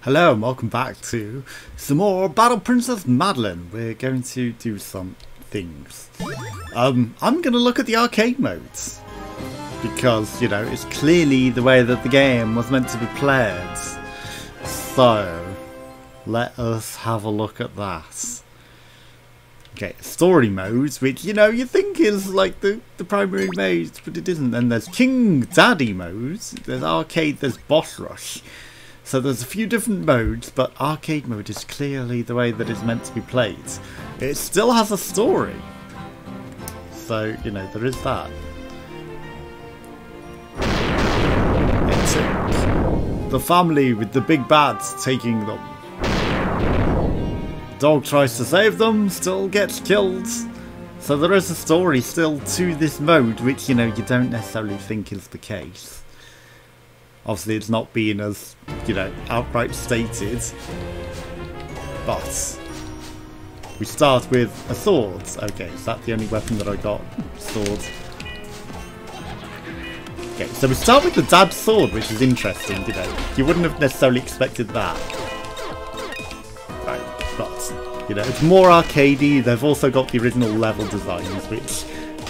Hello and welcome back to some more Battle Princess Madelyn. We're going to do some things. I'm going to look at the arcade modes because, you know, it's clearly the way that the game was meant to be played. So, let us have a look at that. Okay, story modes, which, you know, you think is like the primary modes, but it isn't. Then there's King Daddy modes, there's arcade, there's boss rush. So there's a few different modes, but arcade mode is clearly the way that it's meant to be played. It still has a story. So, you know, there is that. It took the family with the big bats taking them. Dog tries to save them, still gets killed. So there is a story still to this mode, which, you know, you don't necessarily think is the case. Obviously it's not being as, you know, outright stated. But we start with a sword. Okay, is that the only weapon that I got? Sword. Okay, so we start with the dad sword, which is interesting, you know. You wouldn't have necessarily expected that. Right, but, you know, it's more arcadey. They've also got the original level designs, which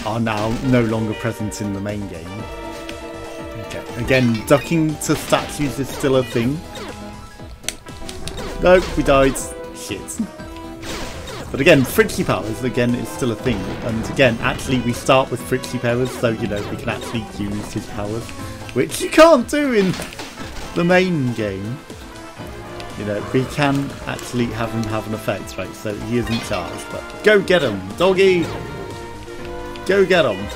are now no longer present in the main game. Okay, again, ducking to statues is still a thing. Nope, we died. Shit. But again, Fritzy powers, again, is still a thing. And again, actually, we start with Fritzy powers, so, you know, we can actually use his powers. Which you can't do in the main game. You know, we can actually have him have an effect, right? So he isn't charged, but go get him, doggy! Go get him!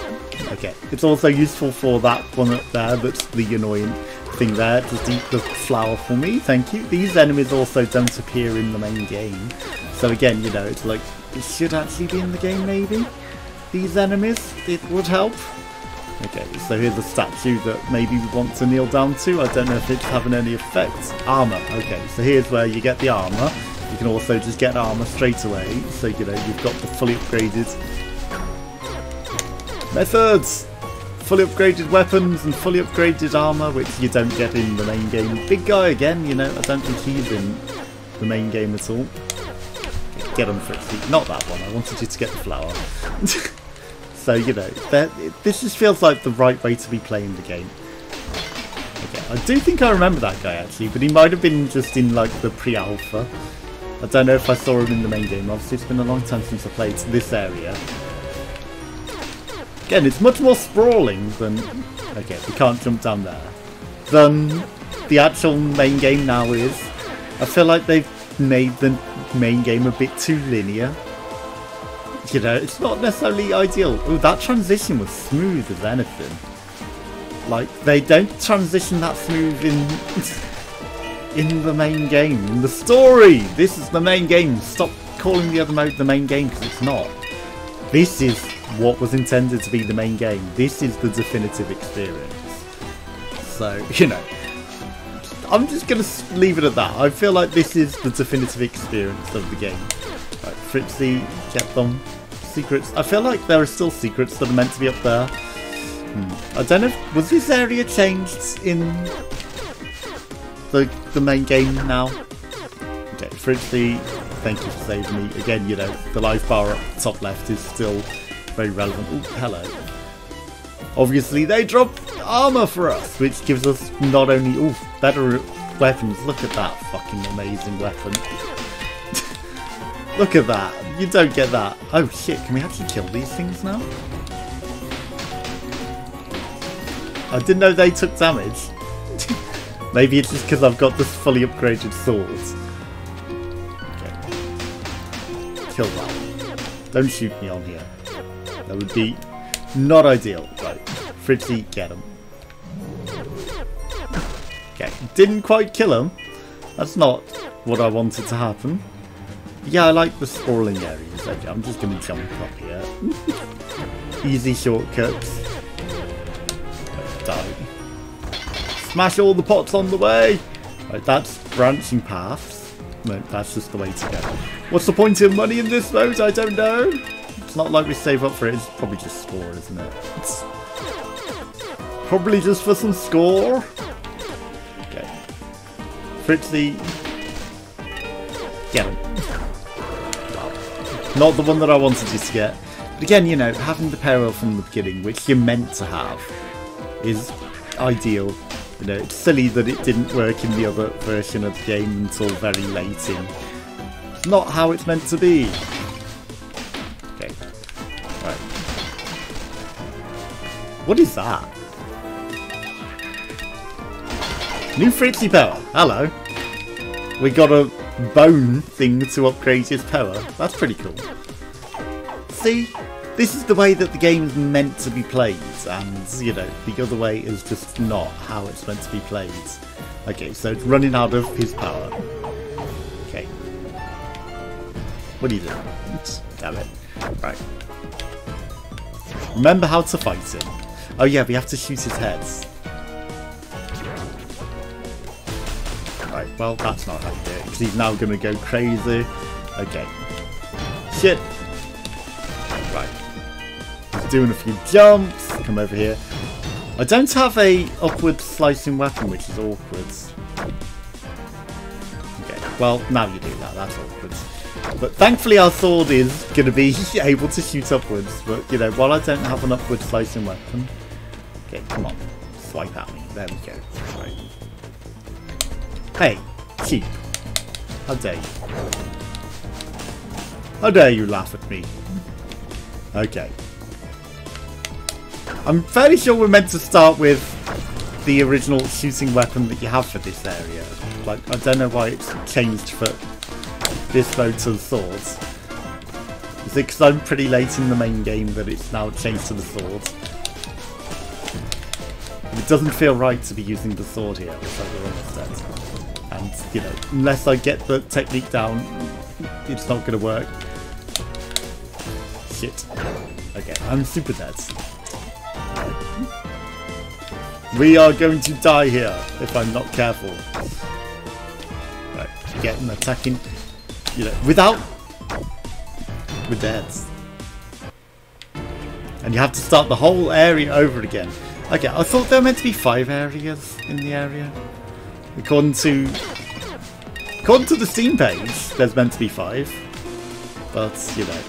Okay, it's also useful for that one up there, that's the annoying thing there. Just eat the flower for me, thank you. These enemies also don't appear in the main game. So again, you know, it's like, it should actually be in the game maybe? These enemies, it would help. Okay, so here's a statue that maybe we want to kneel down to. I don't know if it's having any effect. Armour, okay, so here's where you get the armour. You can also just get armour straight away. So, you know, you've got the fully upgraded methods, fully upgraded weapons and fully upgraded armour, which you don't get in the main game. Big guy again, you know, I don't think he's in the main game at all. Get him, Fritzy. Not that one, I wanted you to get the flower. So, you know, this just feels like the right way to be playing the game. Okay, I do think I remember that guy actually, but he might have been just in like the pre-alpha. I don't know if I saw him in the main game. Obviously, it's been a long time since I played this area. Again, it's much more sprawling than... Okay, we can't jump down there. Than the actual main game now is. I feel like they've made the main game a bit too linear. You know, it's not necessarily ideal. Ooh, that transition was smooth as anything. Like, they don't transition that smooth in the main game. In the story! This is the main game. Stop calling the other mode the main game, because it's not. This is what was intended to be the main game. This is the definitive experience. So, you know, I'm just going to leave it at that. I feel like this is the definitive experience of the game. Right, Fritzy, get them. Secrets. I feel like there are still secrets that are meant to be up there. I don't know if, was this area changed in the main game now? Okay, Fritzy, thank you for saving me. Again, you know, the life bar up the top left is still very relevant. Oh, hello. Obviously, they drop armour for us, which gives us not only better weapons. Look at that fucking amazing weapon. Look at that. You don't get that. Oh shit, can we actually kill these things now? I didn't know they took damage. Maybe it's just because I've got this fully upgraded sword. Okay. Kill that. Don't shoot me on here. That would be not ideal. Right. Fritzy, get him. Okay. Didn't quite kill him. That's not what I wanted to happen. Yeah, I like the sprawling areas. Okay, I'm just going to jump up here. Easy shortcuts. Die. Smash all the pots on the way! Right, that's branching paths. No, that's just the way to go. What's the point of money in this mode? I don't know. It's not like we save up for it. It's probably just score, isn't it? It's probably just for some score. Okay. Fritzy, Get him. Well, not the one that I wanted you to get. But again, you know, having the parallel from the beginning, which you're meant to have, is ideal. You know, it's silly that it didn't work in the other version of the game until very late in. It's not how it's meant to be. Okay. Right. What is that? New Fritzy power. Hello. We got a bone thing to upgrade his power. That's pretty cool. See? This is the way that the game's meant to be played, and, you know, the other way is just not how it's meant to be played. Okay, so it's running out of his power. Okay. What are you doing? Oops, damn it. Right. Remember how to fight him. Oh yeah, we have to shoot his heads. Right, well, that's not how you do it, because he's now going to go crazy. Okay. Shit. Right. He's doing a few jumps. Come over here. I don't have a upward slicing weapon, which is awkward. Okay, well, now you do that. That's awkward. But thankfully our sword is going to be able to shoot upwards. But, you know, while I don't have an upward slicing weapon... Okay, come on. Swipe at me. There we go. Right. Hey, cheap. How dare you? How dare you laugh at me? Okay. I'm fairly sure we're meant to start with the original shooting weapon that you have for this area. Like, I don't know why it's changed for this mode to the swords. Is it because I'm pretty late in the main game that it's now changed to the swords? It doesn't feel right to be using the sword here, which I will instead. And, you know, unless I get the technique down, it's not going to work. Shit. Okay, I'm super dead. We are going to die here if I'm not careful. Right, getting attacking, you know, without... We're dead. And you have to start the whole area over again. Okay, I thought there were meant to be 5 areas in the area. According to the Steam page, there's meant to be 5. But, you know,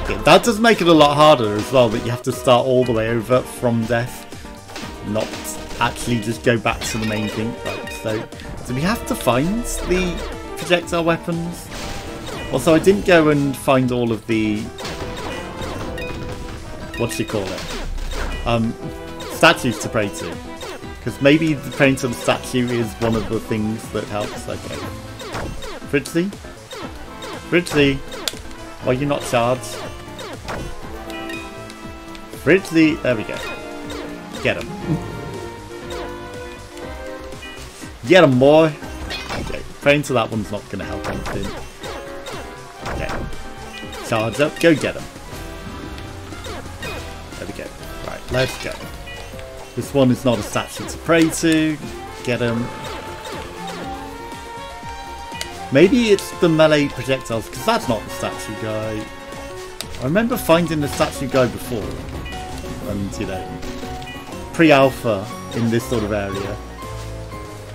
Okay, that does make it a lot harder as well, that you have to start all the way over from death. Not actually just go back to the main thing. Right, so we have to find the projectile weapons. Also, I didn't go and find all of the... what do you call it? Statues to pray to. Because maybe the praying to the statue is one of the things that helps. Okay. Fritzy? Fritzy? Why are you not charged? Fritzy! There we go. Get him. Get him, boy! Okay, praying to that one's not going to help anything. Okay. Charge up, go get him. There we go. Right, let's go. This one is not a statue to pray to. Get him. Maybe it's the melee projectiles, because that's not the statue guy. I remember finding the statue guy before. And, you know, pre-alpha in this sort of area.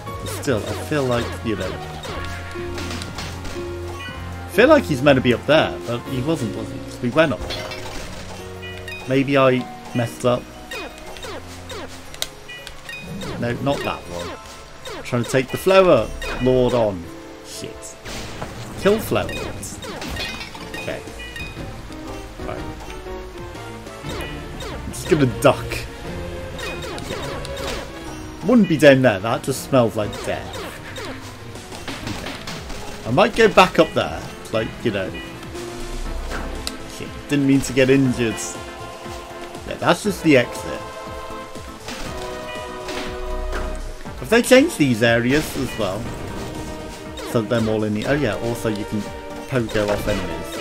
But still, I feel like, you know... I feel like he's meant to be up there, but he wasn't, was he? Because we went up there. Maybe I messed up. No, not that one. I'm trying to take the flower lord on. Shit. Kill flower lords. Okay. Right. I'm just gonna duck. Okay. Wouldn't be down there. That just smells like death. Okay. I might go back up there. Like, you know. Shit. Didn't mean to get injured. Yeah, that's just the exit. Have they changed these areas as well? So them all in the... Oh yeah, also you can pogo off enemies.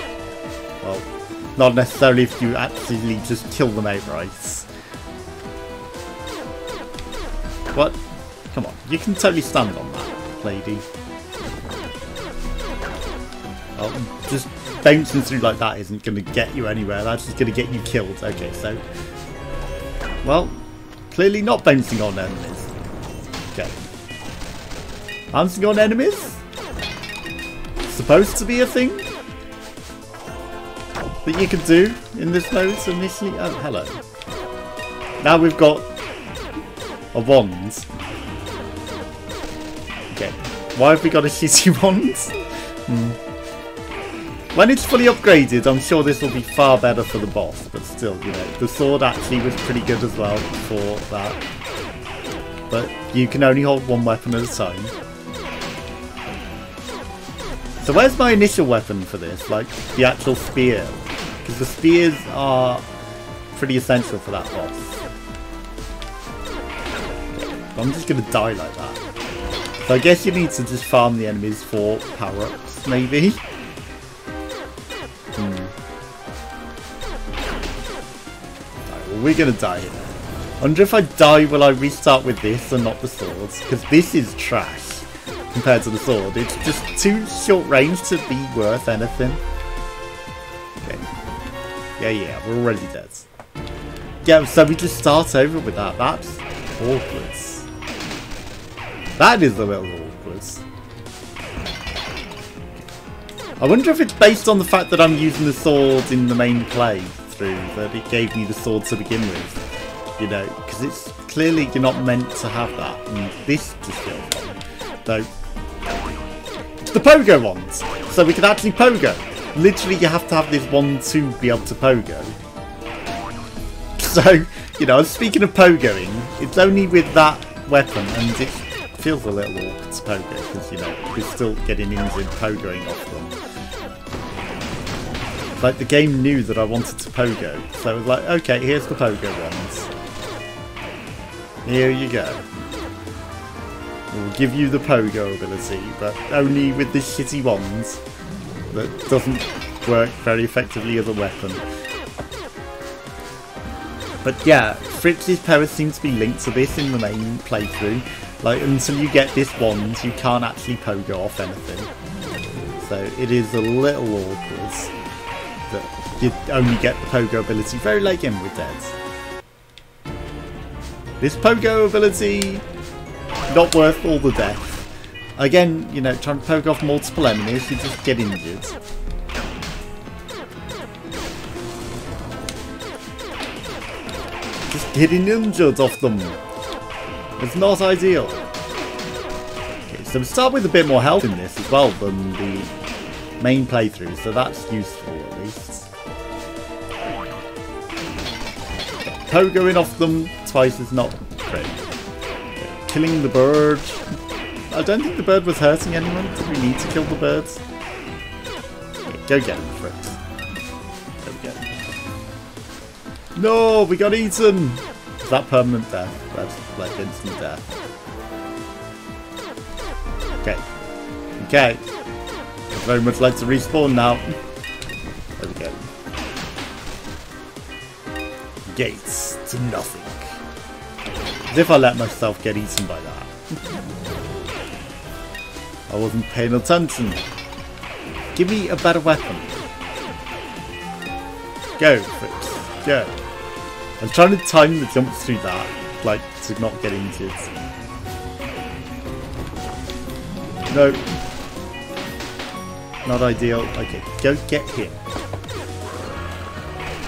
Well, not necessarily if you actually just kill them outright. What? Come on, you can totally stand on that, lady. Well, just bouncing through like that isn't going to get you anywhere. That's just going to get you killed. Okay, so... Well, clearly not bouncing on enemies. Okay. Pouncing on enemies? Supposed to be a thing that you could do in this mode initially. Oh, hello. Now we've got a wand. Okay. Why have we got a shitty wand? When it's fully upgraded, I'm sure this will be far better for the boss. But still, you know, the sword actually was pretty good as well for that. But you can only hold one weapon at a time. So where's my initial weapon for this? Like, the actual spear. Because the spears are pretty essential for that boss. I'm just going to die like that. So I guess you need to just farm the enemies for power-ups, maybe? Right, well, we're going to die here. I wonder if I die, will I restart with this and not the swords? Because this is trash compared to the sword. It's just too short range to be worth anything. Okay. Yeah, we're already dead. Yeah, so we just start over with that. That's awkward. That is a little awkward. I wonder if it's based on the fact that I'm using the sword in the main playthrough, that it gave me the sword to begin with. You know, because it's clearly you're not meant to have that, and this just feels fun. So, it's the pogo wands, so we can actually pogo. Literally, you have to have this wand to be able to pogo. So, you know, speaking of pogoing, it's only with that weapon, and it feels a little awkward to pogo, because, you know, we're still getting injured pogoing off them. Like, the game knew that I wanted to pogo, so it was like, okay, here's the pogo wands. Here you go. We'll give you the pogo ability, but only with this shitty wand that doesn't work very effectively as a weapon. But yeah, Fritz's powers seem to be linked to this in the main playthrough. Like, until you get this wand, you can't actually pogo off anything. So it is a little awkward that you only get the pogo ability very late in with Dead. This pogo ability, not worth all the death. Again, you know, trying to poke off multiple enemies, you just get injured. Just getting injured off them. It's not ideal. Okay, so we start with a bit more health in this as well than the main playthrough, so that's useful at least. Pogoing off them twice is not great. Killing the bird. I don't think the bird was hurting anyone. Did we need to kill the birds? Okay, go get him, Fritz. There we go. No, we got eaten! Is that permanent death? That's like instant death. Okay. I'd very much like to respawn now. There we go. Gates to nothing. As if I let myself get eaten by that. I wasn't paying attention. Give me a better weapon. Go, Fritz. Go. I was trying to time the jumps through that, like, to not get injured. No. Not ideal. Okay, go get him.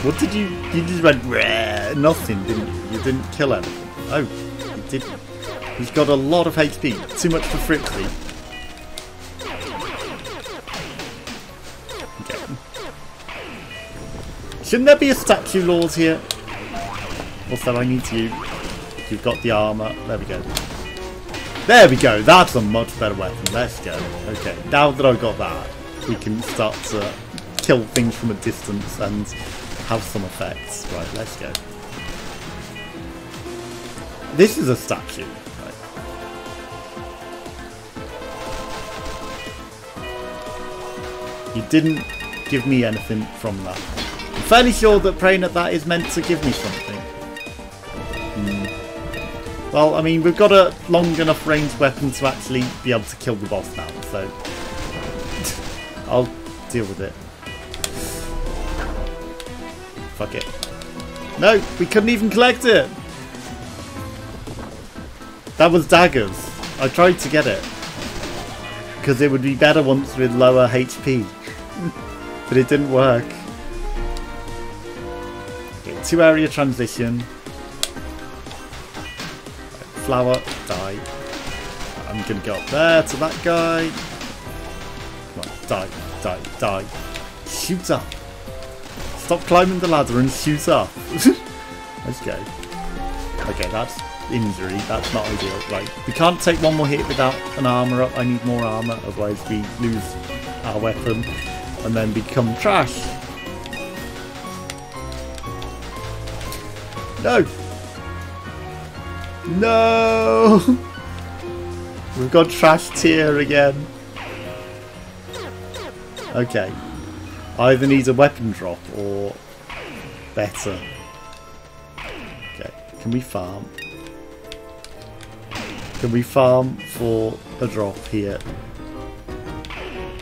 What did you just went rare, nothing, didn't you? You didn't kill him. Oh, you didn't. He's got a lot of HP. Too much for Fritzy. Okay. Shouldn't there be a statue lord here? Also, I need you. You've got the armour. There we go. There we go. That's a much better weapon. Let's go. Okay, now that I've got that, we can start to kill things from a distance and have some effects. Right, let's go. This is a statue. Right. You didn't give me anything from that. I'm fairly sure that praying at that is meant to give me something. Well, I mean, we've got a long enough range weapon to actually be able to kill the boss now, so I'll deal with it. Fuck it. No, we couldn't even collect it! That was daggers. I tried to get it. because it would be better once with lower HP. But it didn't work. Okay, 2 area transition. Flower, die. I'm gonna go up there to that guy. Come on, die, die, die. Shoot up. Stop climbing the ladder and shoot up. Let's go. Okay, that's injury. That's not ideal. Right, we can't take one more hit without an armour up. I need more armour, otherwise we lose our weapon and then become trash. No! No! We've got trash tier again. Okay. I either need a weapon drop or better. Okay. Can we farm? Can we farm for a drop here?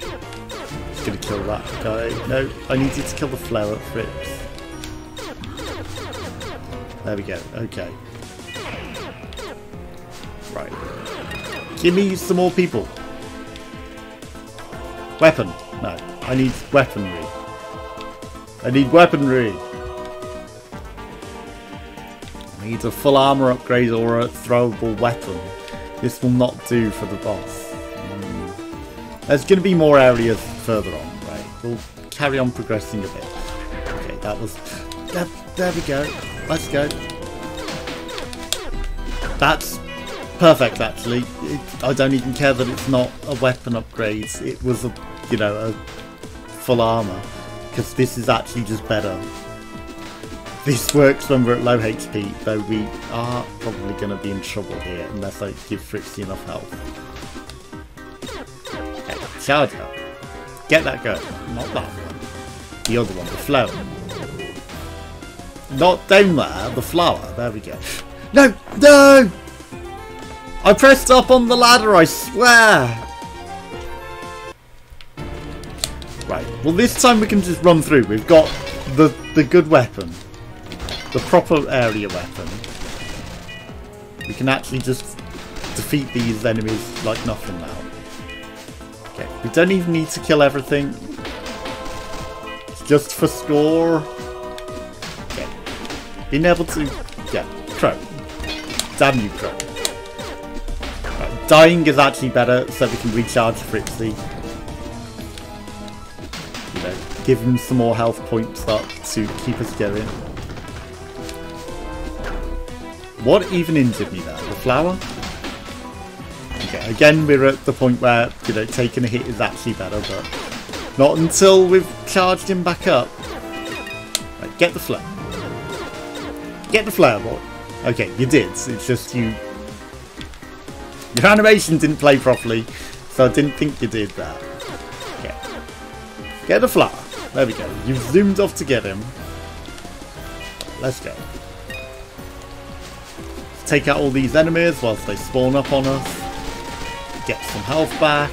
Just gonna kill that guy. No, I needed to kill the flower frips. There we go. Okay. Right. Give me some more people. Weapon. No. I need weaponry. I need weaponry. I need a full armor upgrade or a throwable weapon. This will not do for the boss. There's going to be more areas further on, right? We'll carry on progressing a bit. Okay, that was... There we go. Let's go. That's perfect, actually. I don't even care that it's not a weapon upgrade. It was a, you know, a full armor, because this is actually just better. This works when we're at low HP, though we are probably going to be in trouble here unless I give Fritzy enough health. Okay, charge up. Get that going. Not that one. The other one, the flower. Not down there, the flower. There we go. No! No! I pressed up on the ladder, I swear! Right, well this time we can just run through. We've got the good weapon. The proper area weapon. We can actually just defeat these enemies like nothing now. Okay, we don't even need to kill everything. It's just for score. Okay. Being able to... Yeah, Crow. Damn you, Crow. Right, dying is actually better so we can recharge Fritzy. You know, give him some more health points up to keep us going. What even injured me there? The flower? Okay, again we're at the point where, you know, taking a hit is actually better, but not until we've charged him back up. Right, get the flare. Get the flare, boy. Okay, you did. It's just your animation didn't play properly, so I didn't think you did that. Okay. Get the flower. There we go. You've zoomed off to get him. Let's go. Take out all these enemies whilst they spawn up on us. Get some health back.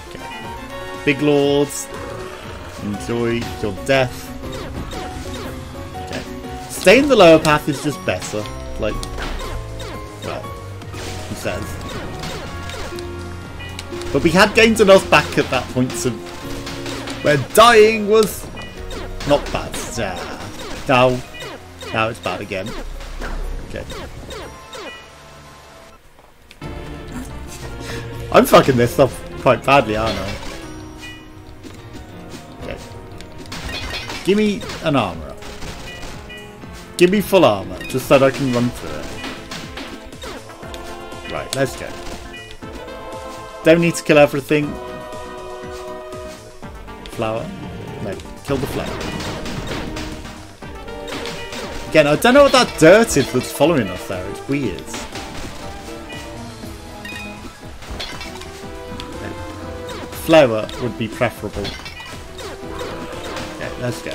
Okay. Big lords. Enjoy your death. Okay. Stay in the lower path is just better. Like, well, he says. But we had gained enough back at that point to where dying was not bad. Now it's bad again. Okay. I'm fucking this up quite badly, aren't I? Okay. Give me an armour up. Give me full armour, just so that I can run through it. Right, let's go. Don't need to kill everything. Flower? No, kill the flower. Again, I don't know what that dirt is that's following us there. It's weird. Okay. Flower would be preferable. Okay, let's go.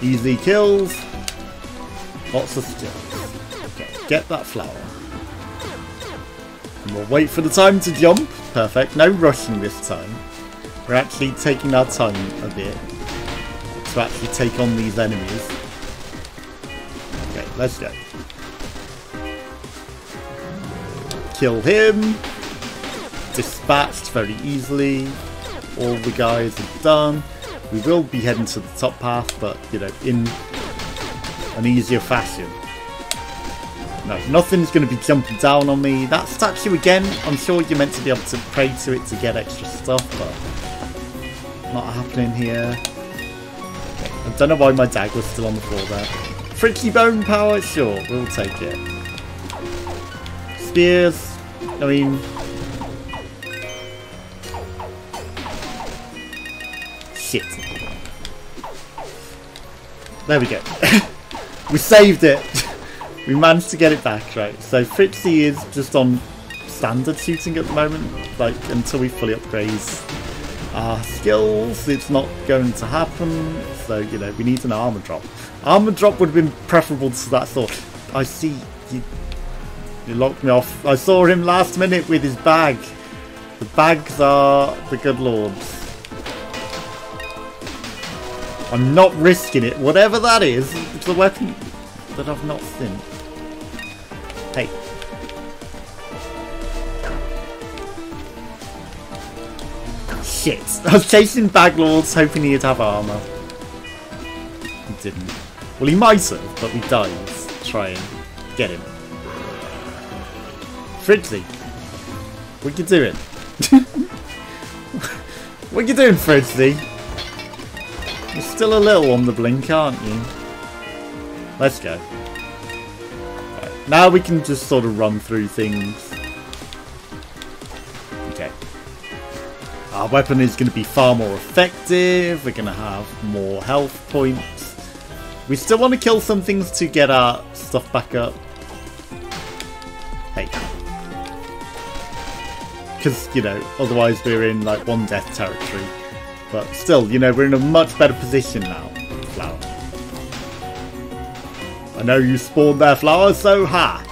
Easy kills. Lots of skills. Okay, get that flower. And we'll wait for the time to jump. Perfect. No rushing this time. We're actually taking our time a bit to actually take on these enemies. Okay, let's go. Kill him. dispatched very easily. All the guys are done. We will be heading to the top path, but, you know, in an easier fashion. No, nothing's going to be jumping down on me. That statue again, I'm sure you're meant to be able to pray to it to get extra stuff, but not happening here. I don't know why my dagger's still on the floor there. Freaky bone power, sure, we'll take it. Spears, I mean... Shit. There we go. We saved it. We managed to get it back, right? So Fritzy is just on standard shooting at the moment, like until we fully upgrade our skills. It's not going to happen, so you know we need an armor drop. Armor drop would have been preferable to that sword. I see you locked me off. I saw him last minute with his bag. The bags are the good lords. I'm not risking it, whatever that is. It's a weapon that I've not seen. Hey. Shit. I was chasing Baglords hoping he'd have armour. He didn't. Well, he might have, but we died trying to get him. Fritzy. What you doing? What you doing, Fritzy? You're still a little on the blink, aren't you? Let's go. Right, now we can just sort of run through things. Okay. Our weapon is going to be far more effective. We're going to have more health points. We still want to kill some things to get our stuff back up. Hey. Because, you know, otherwise we're in like one death territory. But still, you know, we're in a much better position now. Flower. I know you spawned there, Flower, so ha!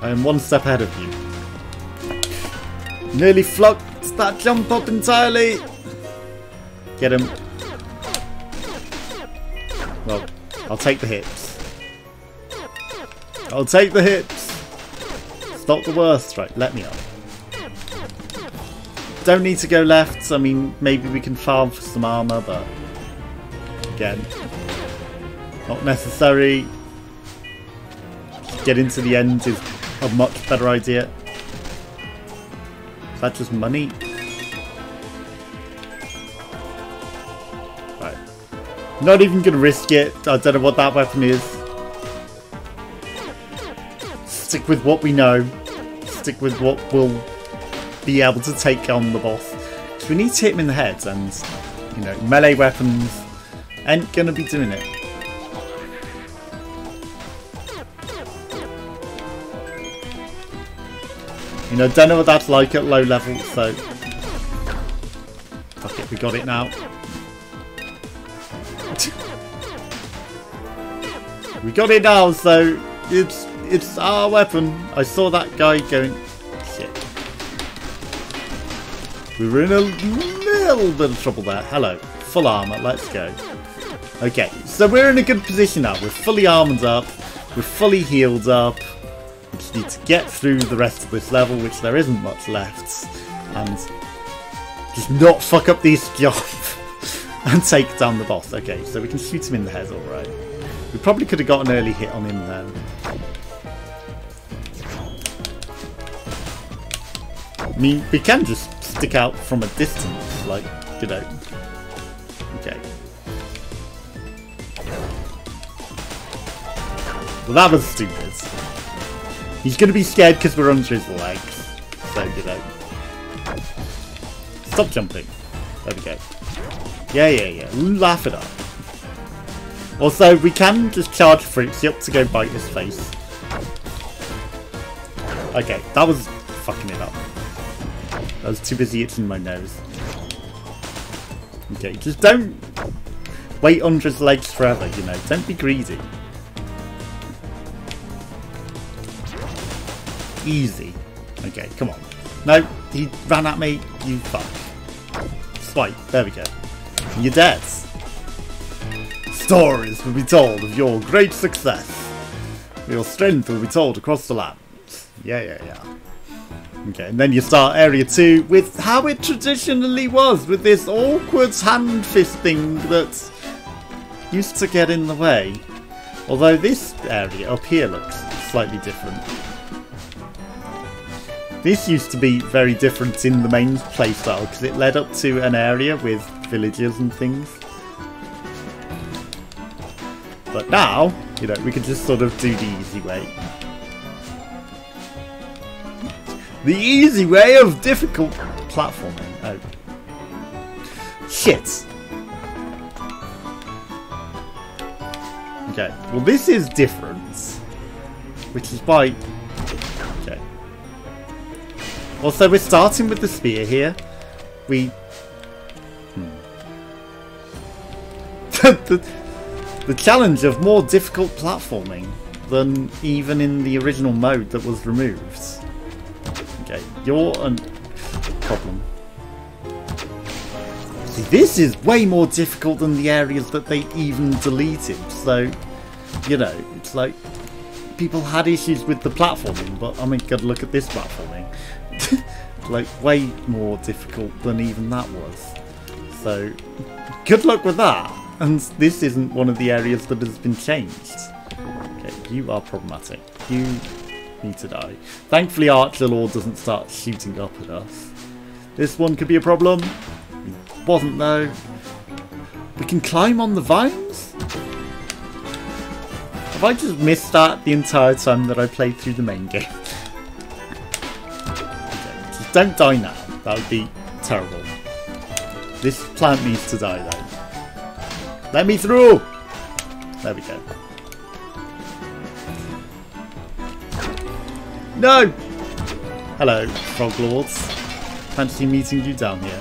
I am one step ahead of you. Nearly flunked that jump up entirely! Get him. Well, I'll take the hits. I'll take the hits! It's not the worst, right, let me up. Don't need to go left, I mean, maybe we can farm for some armour, but... Again... Not necessary. Get into the end is a much better idea. Is that just money? Right. Not even going to risk it. I don't know what that weapon is. Stick with what we know. Stick with what will be able to take on the boss. Because we need to hit him in the head, and, you know, melee weapons ain't going to be doing it. You know, don't know what that's like at low level, so... Fuck it, we got it now. We got it now, so it's our weapon. I saw that guy going... Shit. We were in a little bit of trouble there. Hello. Full armour, let's go. Okay, so we're in a good position now. We're fully armoured up. We're fully healed up. We just need to get through the rest of this level, which there isn't much left, and just not fuck up this job and take down the boss. Okay, so we can shoot him in the head, alright. We probably could have got an early hit on him then. I mean, we can just stick out from a distance, like, you know. Okay. Well, that was stupid. He's going to be scared because we're under his legs. So, you know. Stop jumping. There we go. Yeah. Laugh it up. Also, we can just charge Fritzy up to go bite his face. Okay, that was fucking it up. I was too busy itching my nose. Okay, just don't wait under his legs forever, you know. Don't be greedy. Easy. Okay, come on. No, he ran at me. You fuck. Swipe. There we go. You're dead. Stories will be told of your great success. Your strength will be told across the land. Yeah. Okay, and then you start area 2 with how it traditionally was, with this awkward hand fist thing that used to get in the way. Although this area up here looks slightly different. This used to be very different in the main playstyle because it led up to an area with villages and things. But now, you know, we can just sort of do the easy way. The easy way of difficult platforming. Oh. Shit. Okay, well this is different. Which is why... Okay. Also, we're starting with the spear here. We... the challenge of more difficult platforming than even in the original mode that was removed. Okay, you're a problem. See, this is way more difficult than the areas that they even deleted. So, you know, it's like people had issues with the platforming, but I mean, God, look at this platforming. Like, way more difficult than even that was. So, good luck with that. And this isn't one of the areas that has been changed. Okay, you are problematic. You need to die. Thankfully, Archer Lord doesn't start shooting up at us. This one could be a problem. It wasn't though. We can climb on the vines? Have I just missed that the entire time that I played through the main game? Okay, just don't die now. That would be terrible. This plant needs to die though. Let me through! There we go. No! Hello, Frog Lords. Fancy meeting you down here.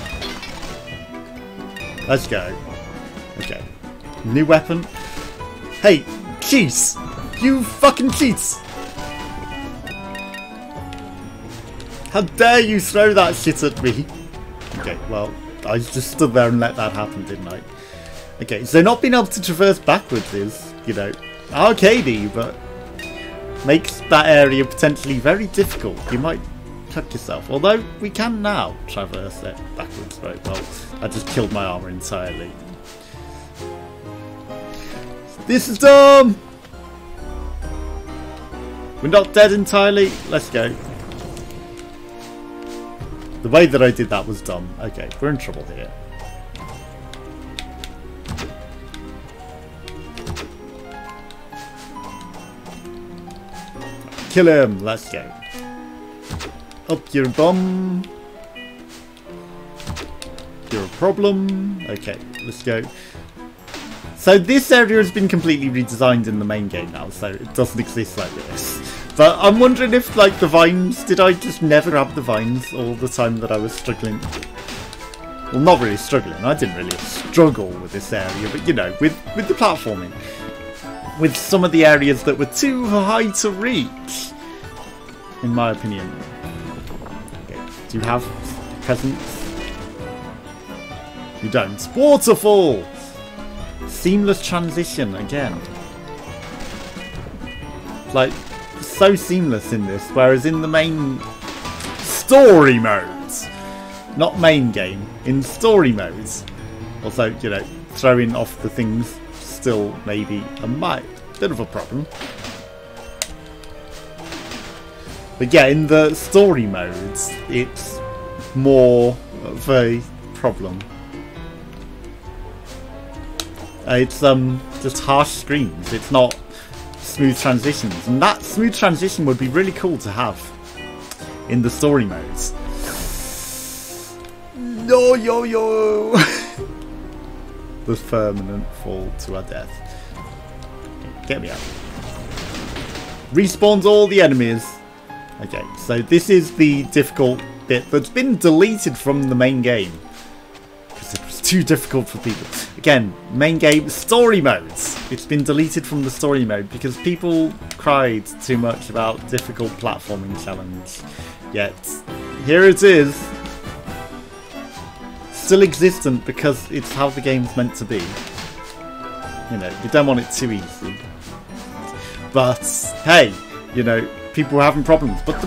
Let's go. Okay. New weapon. Hey, cheats! You fucking cheats! How dare you throw that shit at me? Okay, well, I just stood there and let that happen, didn't I? Okay, so not being able to traverse backwards is, you know, arcadey, but makes that area potentially very difficult. You might cut yourself. Although we can now traverse it backwards. Right, well, I just killed my armour entirely. This is dumb! We're not dead entirely. Let's go. The way that I did that was dumb. Okay, we're in trouble here. Kill him! Let's go. Up your bum. You're a problem. Okay, let's go. So this area has been completely redesigned in the main game now, so it doesn't exist like this. But I'm wondering if, like, the vines... Did I just never have the vines all the time that I was struggling? Well, not really struggling. I didn't really struggle with this area, but, you know, with the platforming. With some of the areas that were too high to reach, in my opinion. Okay, do you have presents? You don't. Waterfall! Seamless transition again. Like, so seamless in this, whereas in the main story modes, not main game, in story modes, also, you know, throwing off the things still maybe a bit of a problem. But yeah, in the story modes, it's more of a problem. It's just harsh screens. It's not smooth transitions, and that smooth transition would be really cool to have in the story modes. No, yo, yo. The permanent fall to our death. Get me out. Respawns all the enemies. Okay, so this is the difficult bit that's been deleted from the main game because it was too difficult for people. Again, main game story modes. It's been deleted from the story mode because people cried too much about difficult platforming challenge. Yet, here it is. Still existent because it's how the game's meant to be. You know, you don't want it too easy. But, hey, you know, people were having problems. But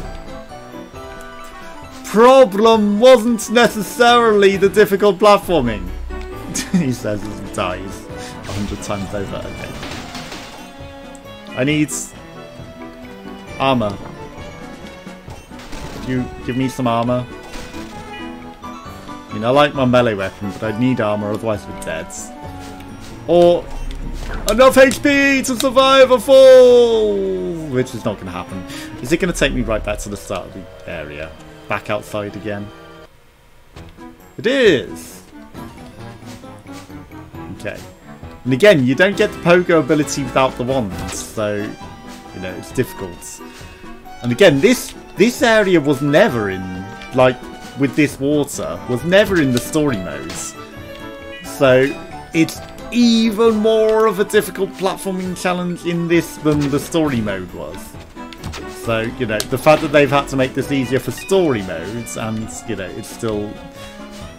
problem wasn't necessarily the difficult platforming. He says as he dies 100 times over. Okay. I need armor. Could you give me some armor? I mean, I like my melee weapon, but I need armor, otherwise we're dead. Or enough HP to survive a fall! Which is not going to happen. Is it going to take me right back to the start of the area? Back outside again? It is! Okay. And again, you don't get the pogo ability without the wands, so, you know, it's difficult. And again, this area was never in, like, with this water, was never in the story modes. So, it's even more of a difficult platforming challenge in this than the story mode was. So, you know, the fact that they've had to make this easier for story modes, and, you know, it's still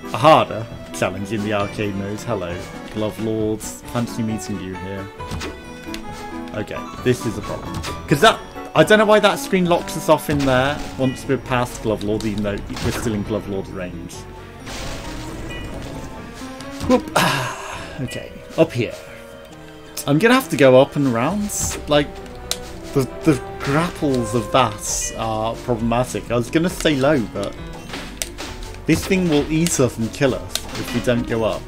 a harder challenge in the arcade modes. Hello, Glove Lords. Fancy meeting you here. Okay, this is a problem. Because that, I don't know why that screen locks us off in there once we're past Glove Lord, even though we're still in Glove Lord range. Whoop. Okay, up here. I'm going to have to go up and around. Like, the grapples of that are problematic. I was going to stay low, but this thing will eat us and kill us if we don't go up.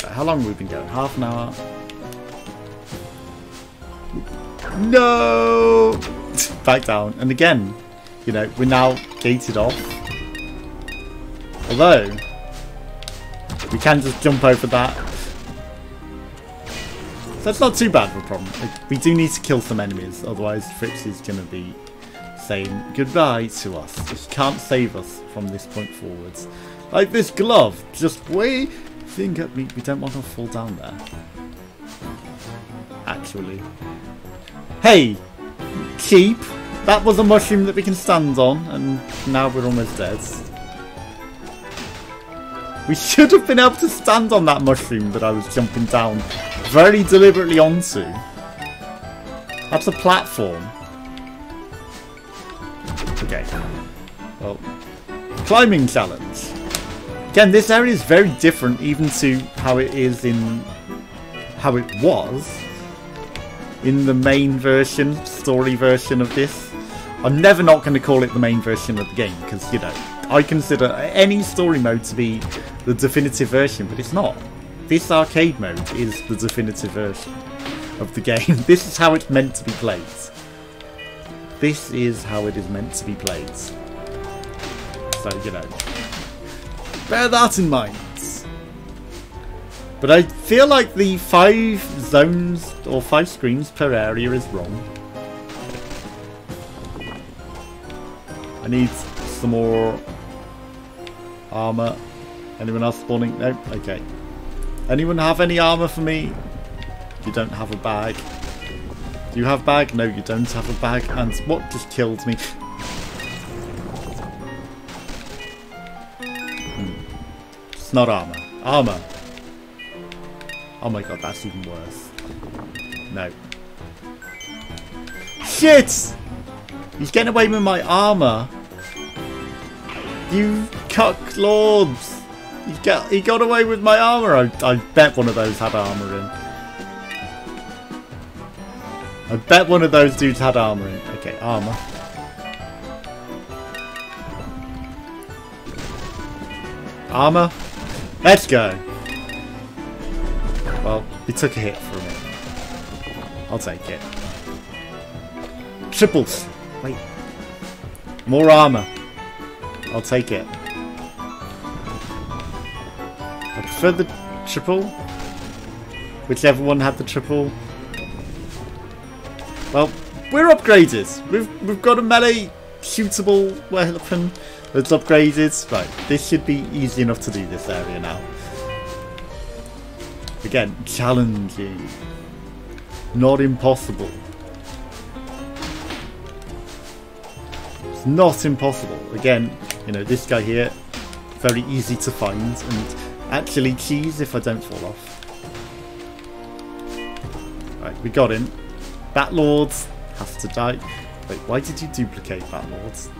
How long have we been going? Half an hour? No! Back down. And again, you know, we're now gated off. Although, we can just jump over that. So it's not too bad of a problem. Like, we do need to kill some enemies, otherwise Fritz is going to be saying goodbye to us. He can't save us from this point forwards. Like this glove, just waving at me. We don't want to fall down there. Actually. Hey! Cheap! That was a mushroom that we can stand on, and now we're almost dead. We should have been able to stand on that mushroom that I was jumping down very deliberately onto. That's a platform. Okay. Well, climbing challenge. Again, this area is very different even to how it is in... how it was in the main version, story version of this. I'm never not going to call it the main version of the game because, you know, I consider any story mode to be the definitive version, but it's not. This arcade mode is the definitive version of the game. This is how it's meant to be played. This is how it is meant to be played. So, you know, bear that in mind. But I feel like the 5 zones or 5 screens per area is wrong. I need some more armor. Anyone else spawning? No? Okay. Anyone have any armor for me? You don't have a bag. Do you have a bag? No, you don't have a bag. And what just killed me? It's not armor. Armor. Oh my god, that's even worse. No. Shit! He's getting away with my armor. You cuck lords. He got away with my armor. I bet one of those had armor in. I bet one of those dudes had armor in. Okay, armor. Armor. Let's go. Well, he took a hit from it. I'll take it. Triples. Wait. More armor. I'll take it. I prefer the triple. Whichever one had the triple. Well, we're upgraded. We've got a melee shootable weapon that's upgraded. Right, this should be easy enough to do this area now. Again, challenging. Not impossible. It's not impossible. Again, you know, this guy here, very easy to find. And actually cheese if I don't fall off. Right, we got him. Bat Lords has to die. Wait, why did you duplicate Bat Lords?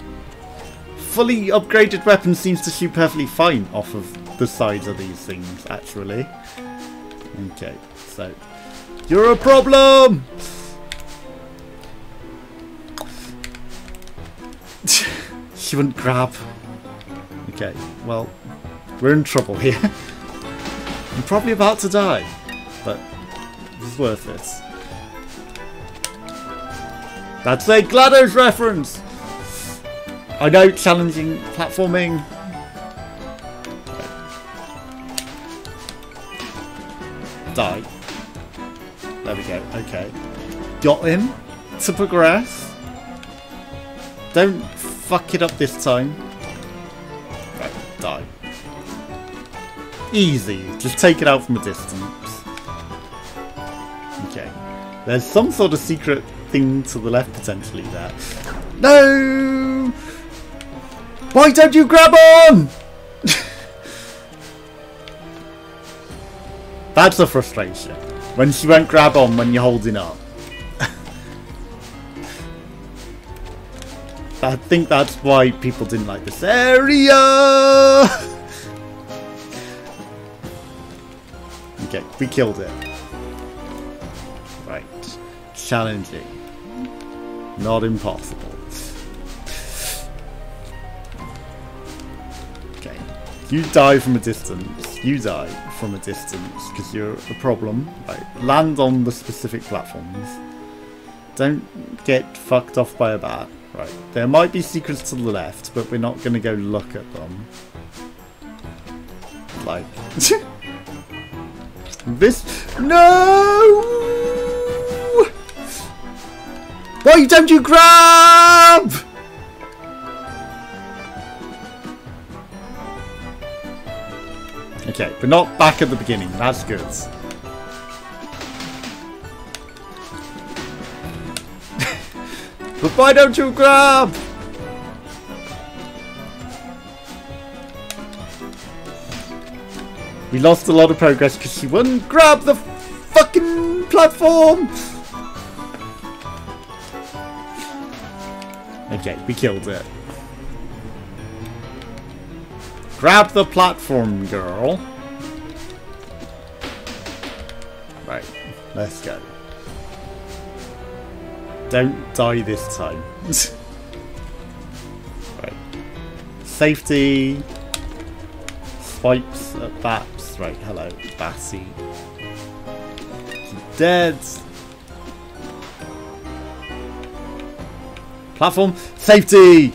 fully upgraded weapon seems to shoot perfectly fine off of the sides of these things, actually. Okay, so... You're a problem! She wouldn't grab. Okay, well, we're in trouble here. I'm probably about to die, but it's worth it. That's a GLaDOS reference! I know, challenging platforming. Die. There we go, okay. Got him to progress. Don't fuck it up this time. Right, die. Easy, just take it out from a distance. Okay. There's some sort of secret thing to the left potentially there. No! Why don't you grab on? That's a frustration. When she won't grab on when you're holding up. I think that's why people didn't like this area. Okay, we killed it. Right. Challenging. Not impossible. Okay. You die from a distance. You die from a distance because you're a problem. Right. Land on the specific platforms. Don't get fucked off by a bat. Right. There might be secrets to the left, but we're not going to go look at them. Like... This... No! Why don't you grab? Okay, we're not back at the beginning. That's good. But why don't you grab? We lost a lot of progress because she wouldn't grab the fucking platform. Okay, we killed it. Grab the platform, girl. Right, let's go. Don't die this time. Right. Safety. Swipes at bats. Right, hello, Batty. Dead. Platform. Safety!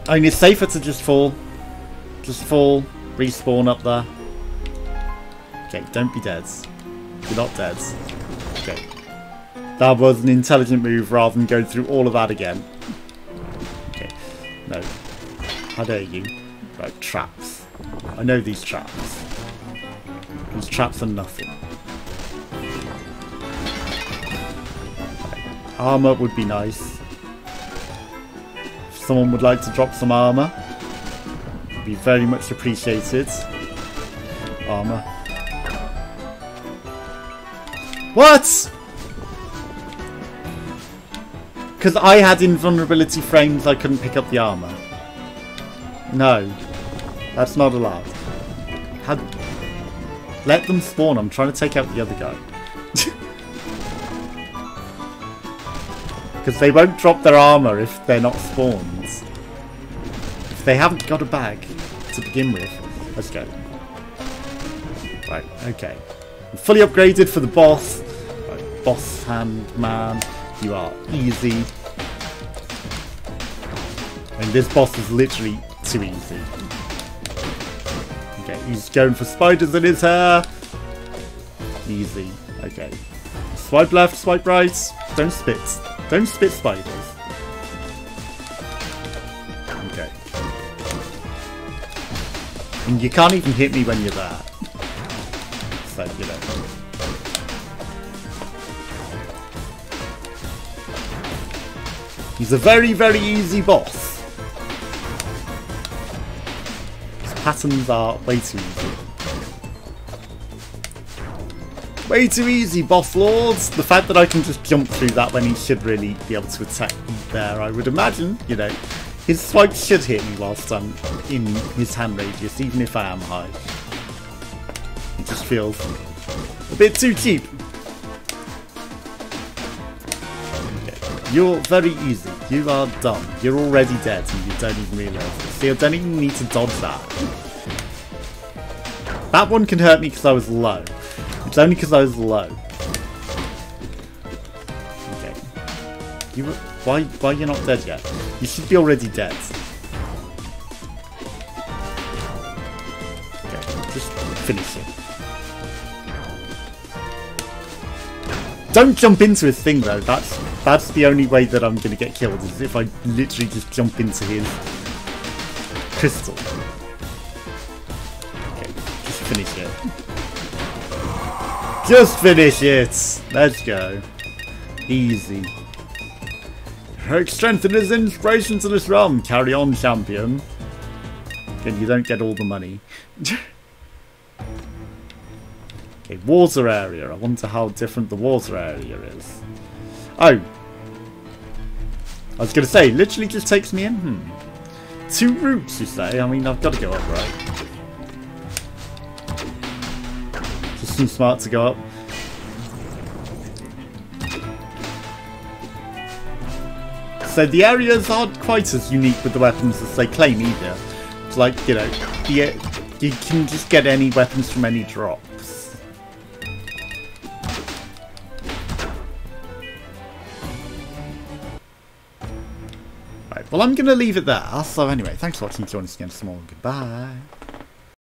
I mean, it's safer to just fall. Just fall. Respawn up there. Okay, don't be dead. You're not dead. Okay. That was an intelligent move rather than going through all of that again. Okay. No. How dare you? Right, traps. I know these traps. These traps are nothing. Right. Armour would be nice. If someone would like to drop some armour, it'd be very much appreciated. Armour. What? Because I had invulnerability frames, I couldn't pick up the armour. No, that's not allowed. Let them spawn. I'm trying to take out the other guy. Because they won't drop their armour if they're not spawned. If they haven't got a bag to begin with. Let's go. Right, okay. I'm fully upgraded for the boss. Right, boss hand man. You are easy. And this boss is literally too easy. Okay, he's going for spiders in his hair. Easy. Okay. Swipe left, swipe right. Don't spit. Don't spit spiders. Okay. And you can't even hit me when you're there. So, you know. He's a very, very easy boss. His patterns are way too easy. Way too easy, boss lords. The fact that I can just jump through that when he should really be able to attack me there, I would imagine, you know. His swipe should hit me whilst I'm in his hand radius, even if I am high. It just feels a bit too cheap. Okay. You're very easy. You are done. You're already dead and you don't even realise it. See, I don't even need to dodge that. That one can hurt me because I was low. It's only because I was low. Okay. Why are you not dead yet? You should be already dead. Okay, just finish it. Don't jump into his thing though. That's the only way that I'm gonna get killed, is if I literally just jump into his crystal. Okay, just finish it. Just finish it! Let's go. Easy. Heroic strength and his inspiration to this realm. Carry on, champion. Again, you don't get all the money. Okay, water area. I wonder how different the water area is. Oh. I was going to say, literally just takes me in. 2 routes, you say? I mean, I've got to go up, right? Just seems smart to go up. So the areas aren't quite as unique with the weapons as they claim either. It's like, you know, you can just get any weapons from any drops. Right, well I'm going to leave it there. So anyway, thanks for watching. Join us again tomorrow. Goodbye.